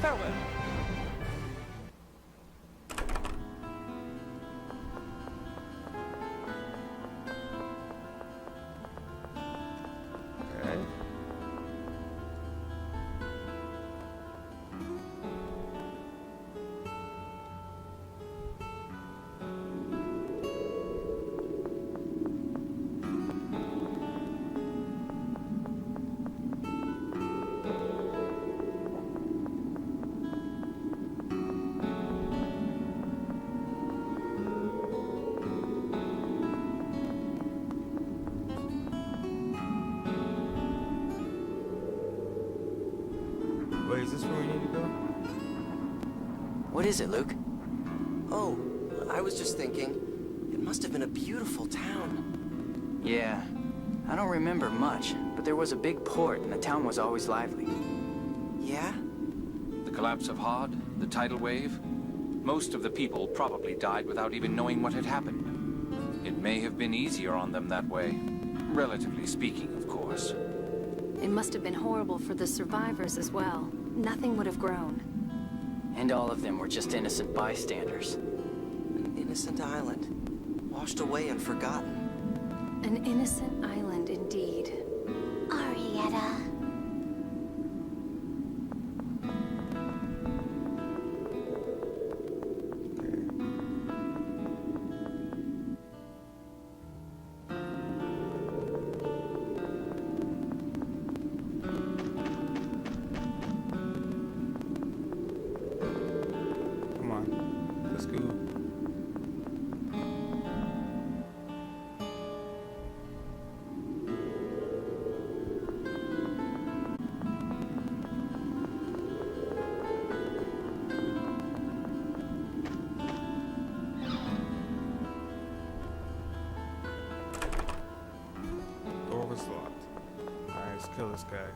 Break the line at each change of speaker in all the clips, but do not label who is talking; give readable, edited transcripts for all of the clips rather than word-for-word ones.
Farewell.
Okay. Wait, is this where we need to go?
What is it, Luke? Oh, I was just thinking, it must have been a beautiful town. Yeah, I don't remember much, but there was a big port and the town was always lively. Yeah?
The collapse of Hod, the tidal wave, most of the people probably died without even knowing what had happened. It may have been easier on them that way. Relatively speaking, of course.
It must have been horrible for the survivors as well. Nothing would have grown.
And all of them were just innocent bystanders. An innocent island, washed away and forgotten.
An innocent island indeed.
Arietta.
Come on, let's go. Door was locked. Alright, let's kill this guy.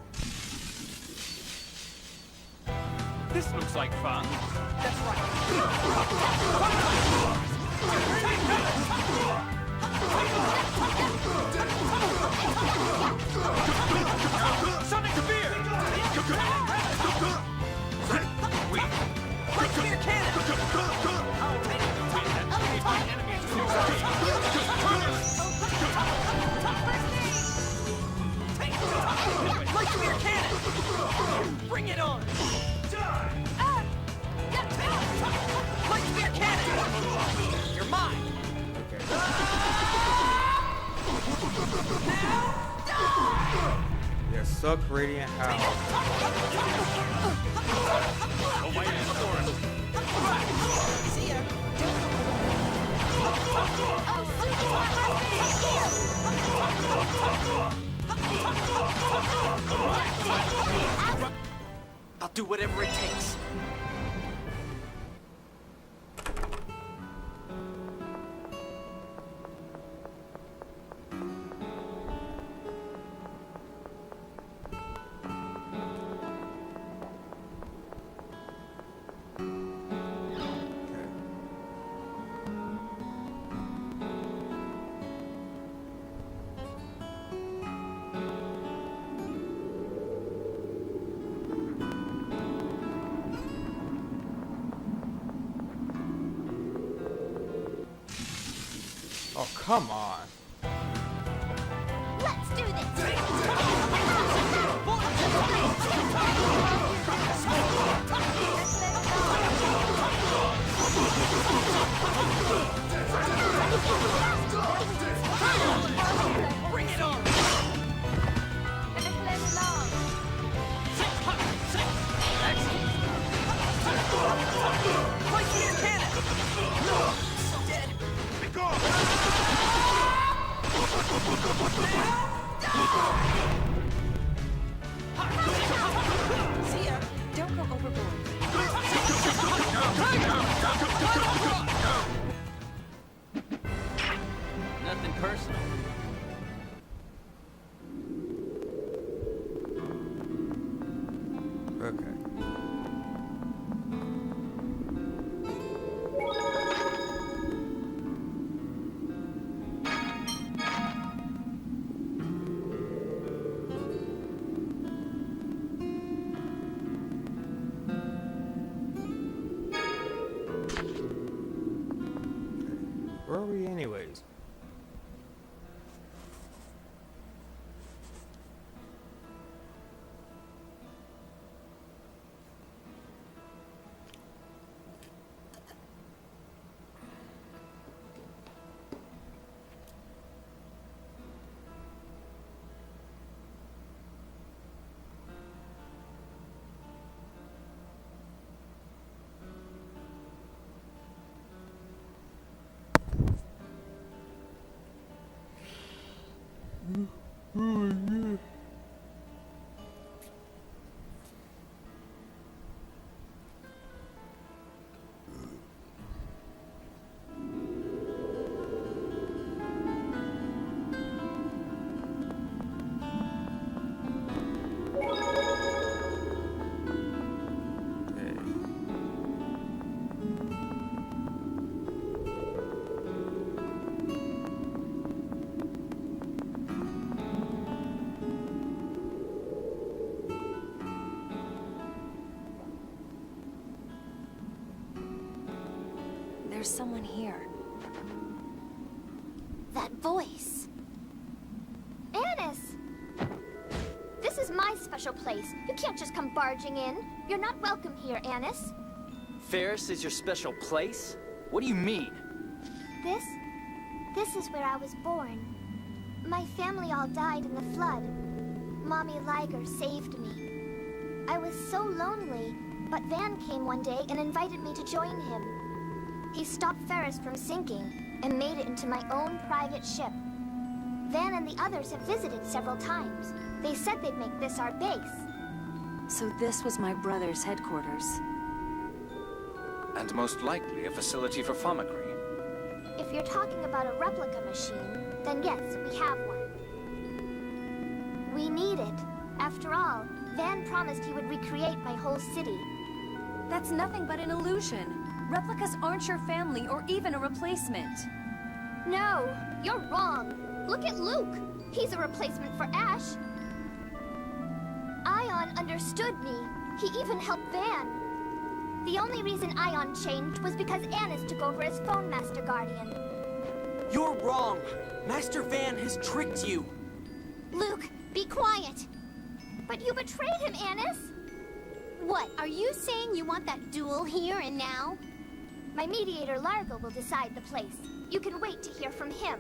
This looks like fun. That's right. Sonic the beer! Light spear cannon! I'll take it. Enemies Light spear cannon! Bring it on! Light spear cannon! You're mine!
Yeah, suck radiant howl.
See ya.
I'll do whatever it takes.
Oh, come on.
Let's do this.
Bring it on! Light spear cannon! Dead! Be gone!
See ya. Don't go overboard.
Nothing personal.
Okay. are we anyways?
There's someone here.
That voice. Annis! This is my special place. You can't just come barging in. You're not welcome here, Annis.
Ferris is your special place? What do you mean?
This is where I was born. My family all died in the flood. Mommy Liger saved me. I was so lonely, but Van came one day and invited me to join him. He stopped Ferris from sinking and made it into my own private ship. Van and the others have visited several times. They said they'd make this our base.
So this was my brother's headquarters.
And most likely a facility for Fomicry.
If you're talking about a replica machine, then yes, we have one. We need it. After all, Van promised he would recreate my whole city.
That's nothing but an illusion. Replicas aren't your family or even a replacement.
No, you're wrong. Look at Luke. He's a replacement for Ash. Ion understood me. He even helped Van. The only reason Ion changed was because Annis took over as Phone Master Guardian.
You're wrong. Master Van has tricked you.
Luke, be quiet. But you betrayed him, Annis. What, are you saying you want that duel here and now? My mediator Largo will decide the place. You can wait to hear from him.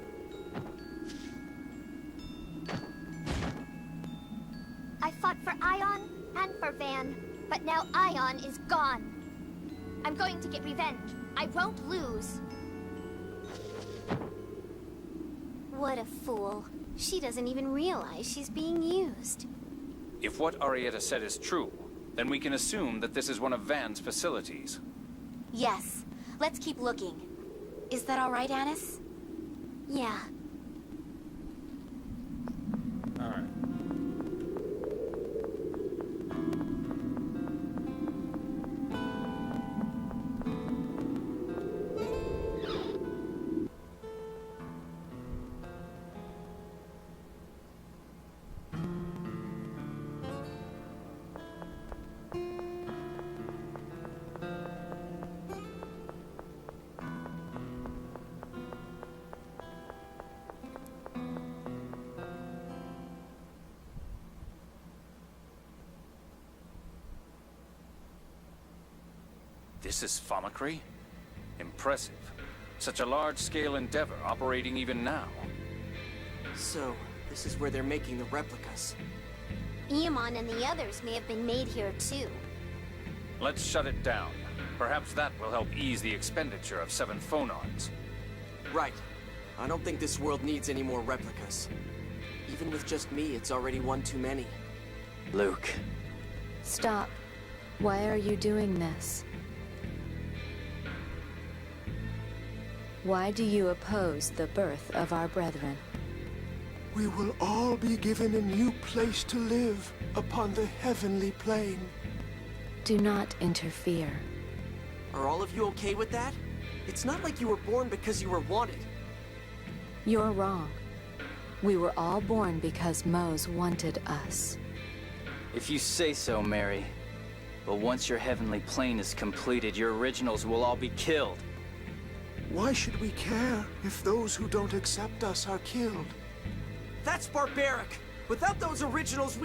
I fought for Ion and for Van, but now Ion is gone. I'm going to get revenge. I won't lose. What a fool. She doesn't even realize she's being used.
If what Arietta said is true, then we can assume that this is one of Van's facilities.
Yes. Let's keep looking. Is that all right, Annis?
Yeah.
Alright.
This is Fomicry? Impressive. Such a large-scale endeavor operating even now.
So, this is where they're making the replicas.
Eamon and the others may have been made here too.
Let's shut it down. Perhaps that will help ease the expenditure of 7 phonons.
Right. I don't think this world needs any more replicas. Even with just me, it's already one too many.
Luke.
Stop. Why are you doing this? Why do you oppose the birth of our brethren?
We will all be given a new place to live upon the heavenly plane.
Do not interfere.
Are all of you okay with that? It's not like you were born because you were wanted.
You're wrong. We were all born because Mose wanted us.
If you say so, Mary. But once your heavenly plane is completed, your originals will all be killed.
Why should we care if those who don't accept us are killed?
That's barbaric! Without those originals,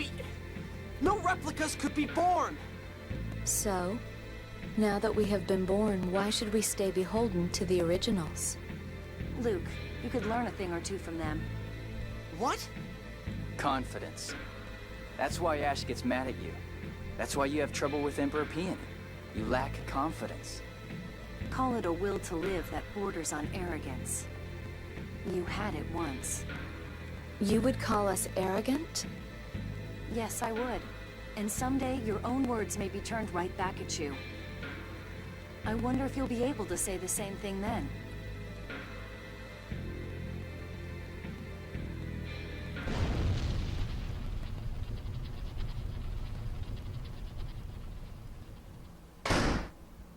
no replicas could be born!
So, now that we have been born, why should we stay beholden to the originals?
Luke, you could learn a thing or two from them.
What?
Confidence. That's why Ash gets mad at you. That's why you have trouble with Emperor Peony. You lack confidence.
Call it a will to live that borders on arrogance. You had it once.
You would call us arrogant?
Yes, I would. And someday, your own words may be turned right back at you. I wonder if you'll be able to say the same thing then.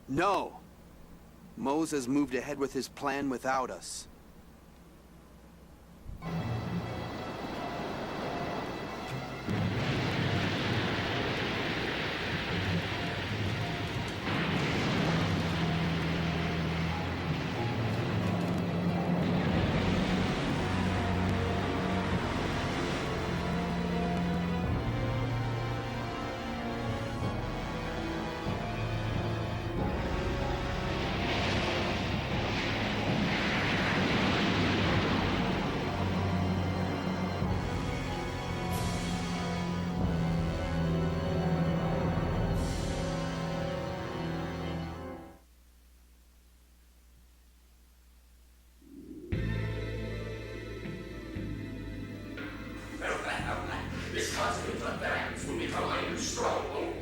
No! Mose has moved ahead with his plan without us.
This continent advance will become a new stronghold.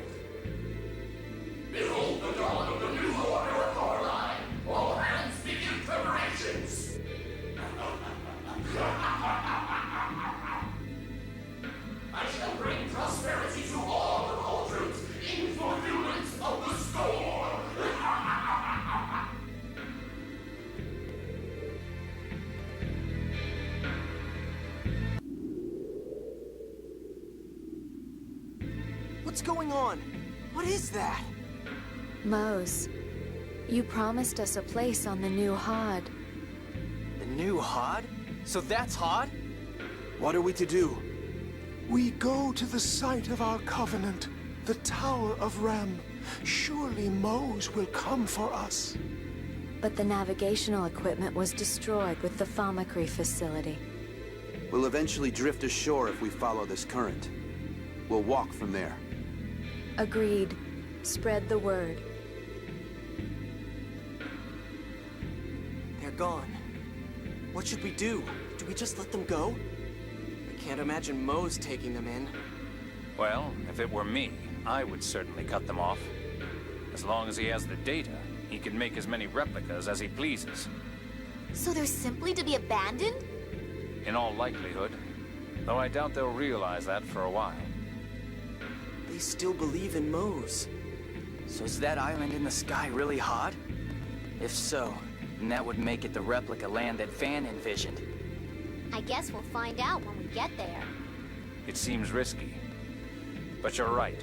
Behold the dawn of the new order of Coraline. All hands begin preparations. I shall bring prosperity to all the cauldrons in fulfillment of the storm.
What's going on? What is that?
Mose, you promised us a place on the new Hod.
The new Hod? So that's Hod?
What are we to do?
We go to the site of our covenant, the Tower of Rem. Surely Mose will come for us.
But the navigational equipment was destroyed with the Thaumacrief facility.
We'll eventually drift ashore if we follow this current. We'll walk from there.
Agreed. Spread the word.
They're gone. What should we do? Do we just let them go? I can't imagine Mose taking them in.
Well, if it were me, I would certainly cut them off. As long as he has the data, he can make as many replicas as he pleases.
So they're simply to be abandoned?
In all likelihood. Though I doubt they'll realize that for a while.
They still believe in Mose.
So is that island in the sky really hot? If so, then that would make it the replica land that Van envisioned.
I guess we'll find out when we get there.
It seems risky. But you're right.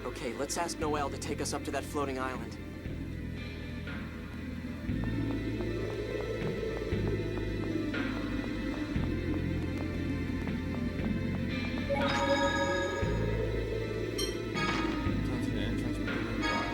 Okay, let's ask Noel to take us up to that floating island.
Turn to the entrance with the ring bar.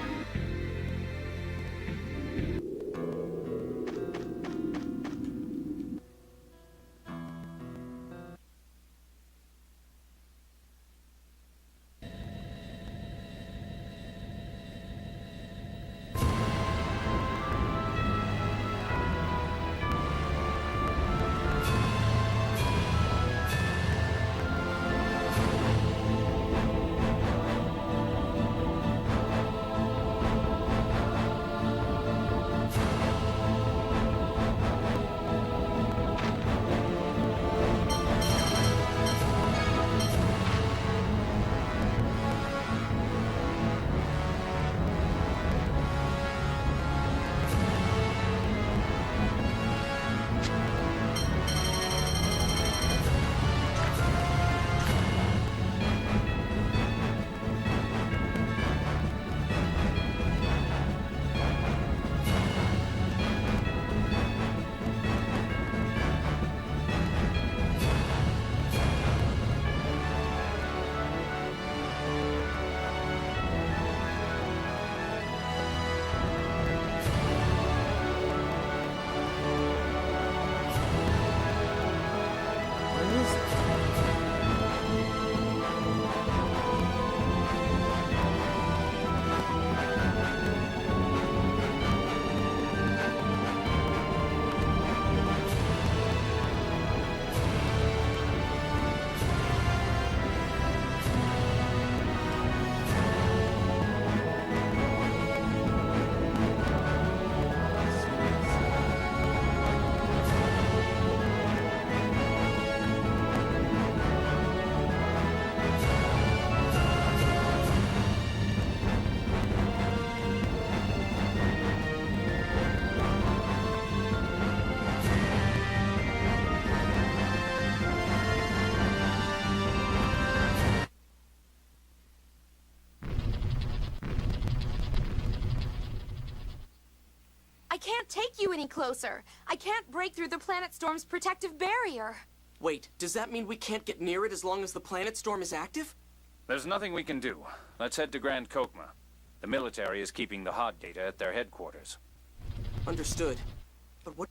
I can't take you any closer. I can't break through the planet storm's protective barrier.
Wait, does that mean we can't get near it as long as the planet storm is active?
There's nothing we can do. Let's head to Grand Kokma. The military is keeping the HOD data at their headquarters.
Understood. But what...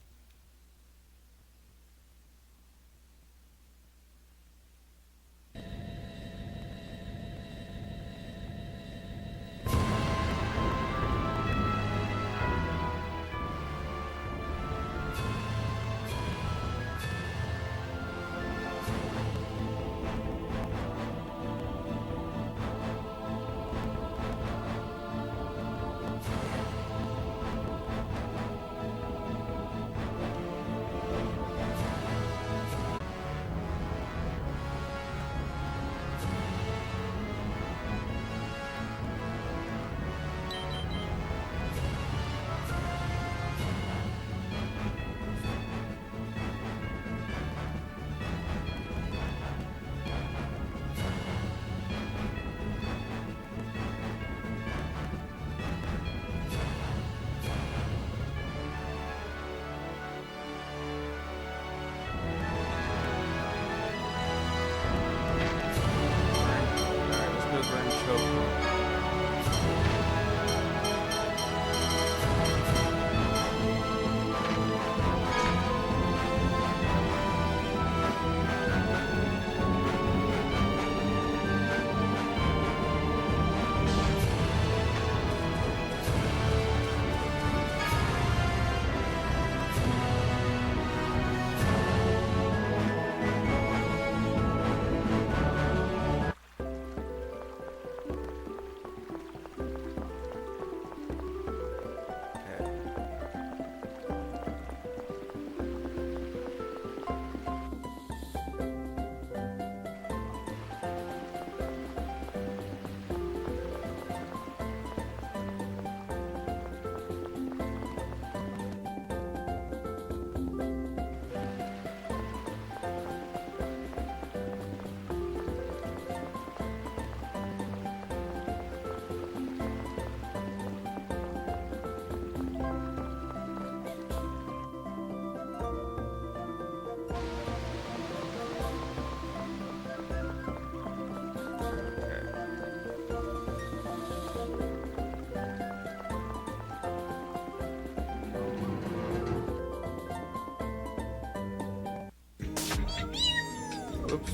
Oops.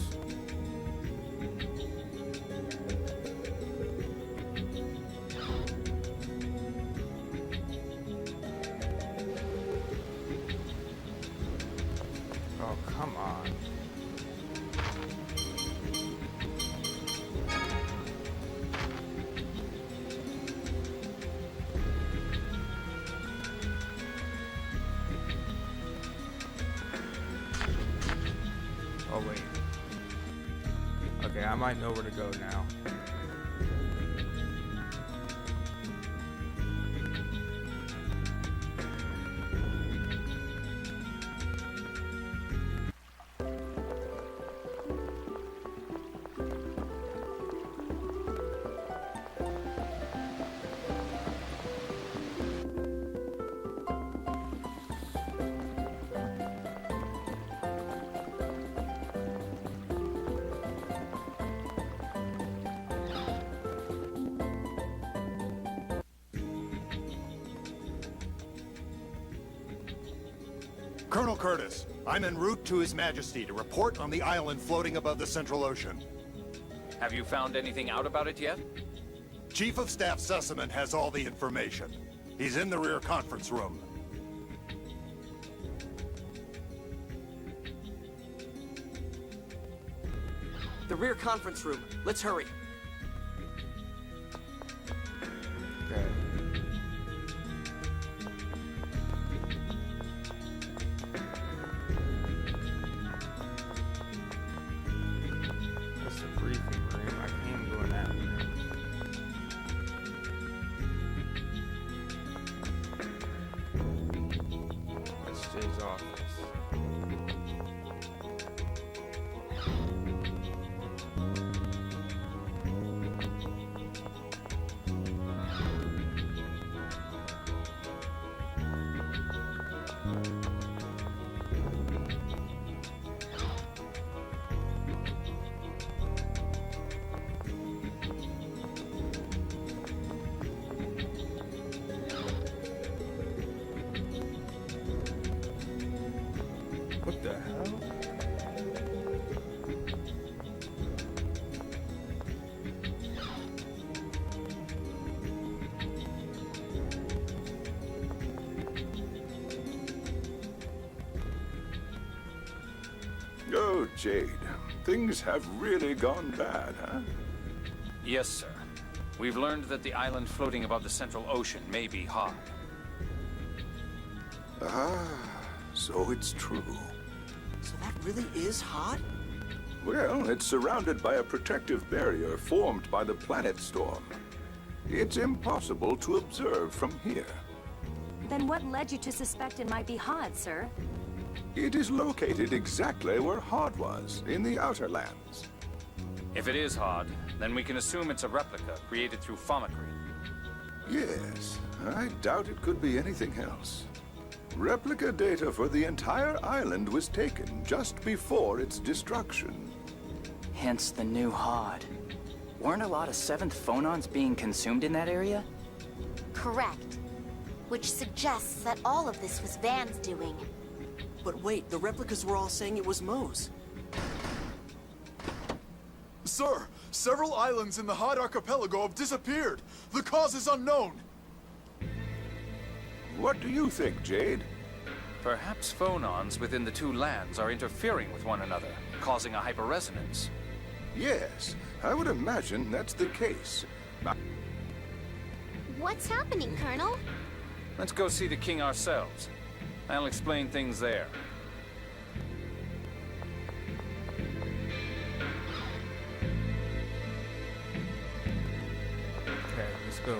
Oh, come on. Oh, wait. Okay, I might know where to go now.
Colonel Curtis, I'm en route to His Majesty to report on the island floating above the Central Ocean.
Have you found anything out about it yet?
Chief of Staff Sussman has all the information. He's in the rear conference room.
The rear conference room. Let's hurry.
Okay. That's the briefing room. I can't go in that room. That's Jay's office. What the hell?
Oh, Jade. Things have really gone bad, huh?
Yes, sir. We've learned that the island floating above the Central Ocean may be hard.
Ah, so it's true.
So that really is hot?
Well, it's surrounded by a protective barrier formed by the planet storm. It's impossible to observe from here.
Then what led you to suspect it might be Hod, sir?
It is located exactly where Hod was, in the Outer Lands.
If it is Hod, then we can assume it's a replica created through Fomicry.
Yes, I doubt it could be anything else. Replica data for the entire island was taken just before its destruction.
Hence the new Hod. Weren't a lot of 7th phonons being consumed in that area?
Correct. Which suggests that all of this was Van's doing.
But wait, the replicas were all saying it was Moe's.
Sir, several islands in the Hod Archipelago have disappeared. The cause is unknown.
What do you think, Jade?
Perhaps phonons within the two lands are interfering with one another, causing a hyperresonance.
Yes, I would imagine that's the case.
What's happening, Colonel?
Let's go see the king ourselves. I'll explain things there.
Okay, let's go.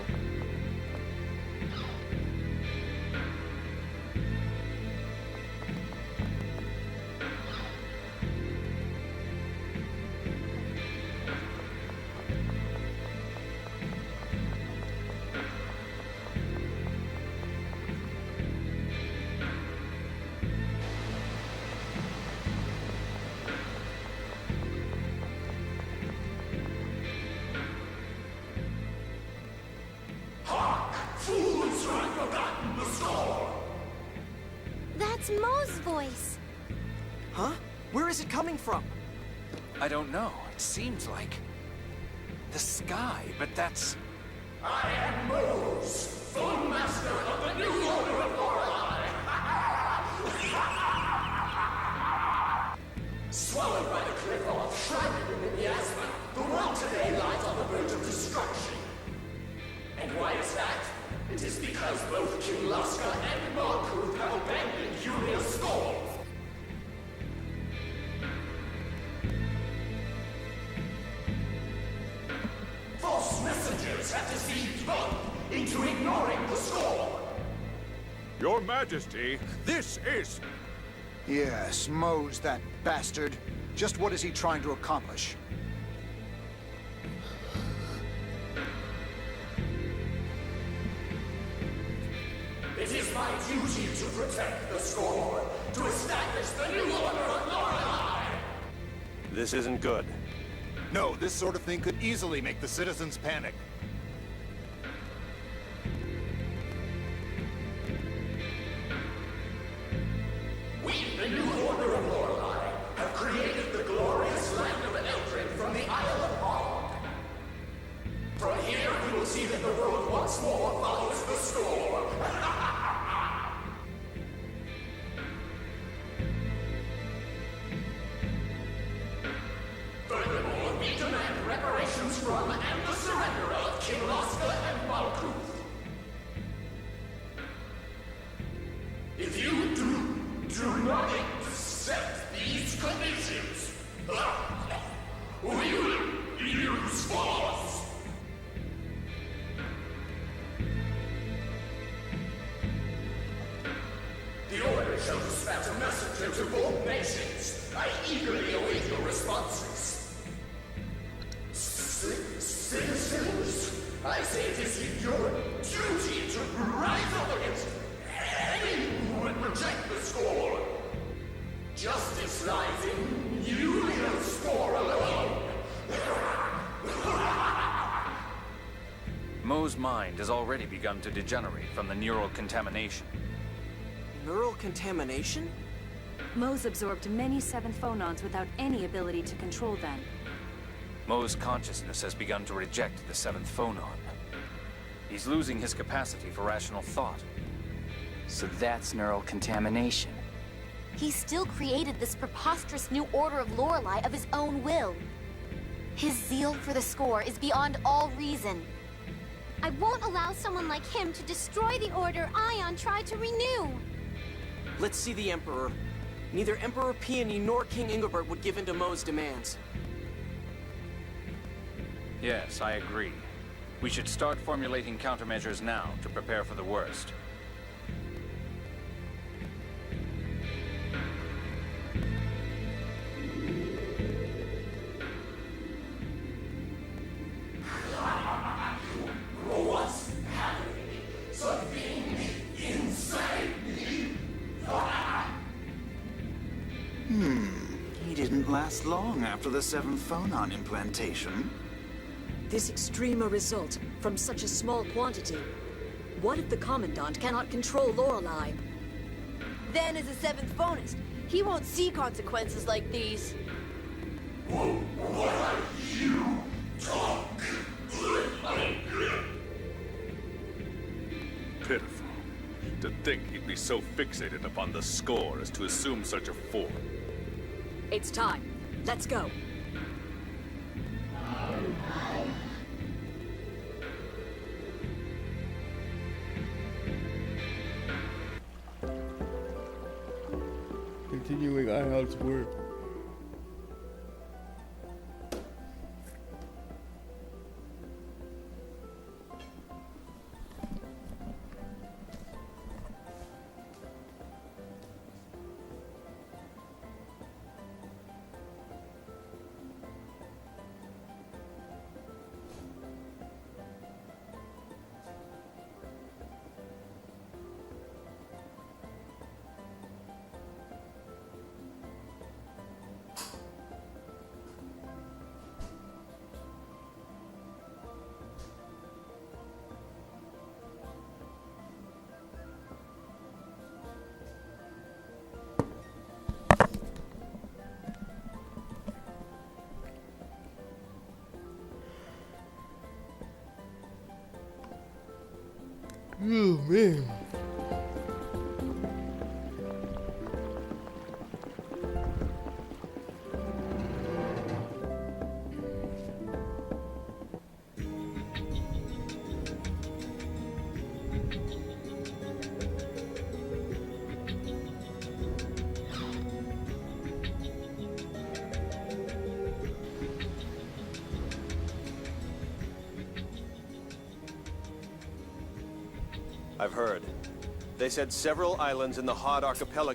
Fools who have forgotten the score!
That's Moe's voice.
Huh? Where is it coming from?
I don't know. It seems like the sky, but that's...
I am Mose, full master of the new order of Lorelei! Swallowed by the cliff of shrouded in the miasma, the world today lies on the verge of destruction. And why is that? It is because both King Laska and Malkuth have abandoned Julia's Skull. False messengers have deceived both into ignoring the Skull.
Your Majesty, this is...
Yes, Moe's that bastard. Just what is he trying to accomplish?
It is my duty to protect the Skull, to establish the new order of Lorelei.
This isn't good. No, this sort of thing could easily make the citizens panic.
We, the new order of Lorelei, have created the glorious land of Eldrin from the Isle of Hog. From here, we will see that the world once more follows the Skull. Furthermore, we demand reparations from and the surrender of King Laska and Malkuth. If you do not accept these conditions, we will use force. The order shall dispatch a messenger to both nations. I eagerly await your responses. Citizens, I say it is your duty to rise up against any who would reject
has already begun to degenerate from the neural contamination.
Neural contamination?
Mo's absorbed many seventh phonons without any ability to control them.
Mo's consciousness has begun to reject the seventh phonon. He's losing his capacity for rational thought.
So that's neural contamination.
He still created this preposterous new order of Lorelei of his own will. His zeal for the score is beyond all reason.
I won't allow someone like him to destroy the order Ion tried to renew.
Let's see the Emperor. Neither Emperor Peony nor King Ingobert would give in to Mo's demands.
Yes, I agree. We should start formulating countermeasures now to prepare for the worst.
What's happening? Something inside me.
He didn't last long after the seventh phonon implantation.
This extreme a result from such a small quantity. What if the Commandant cannot control Lorelei?
Then as a seventh phonist, he won't see consequences like these.
What are you talking?
Pitiful. To think he'd be so fixated upon the score as to assume such a form.
It's time. Let's go.
Continuing Ihald's work. Oh, man.
I've heard. They said several islands in the Hod Archipelago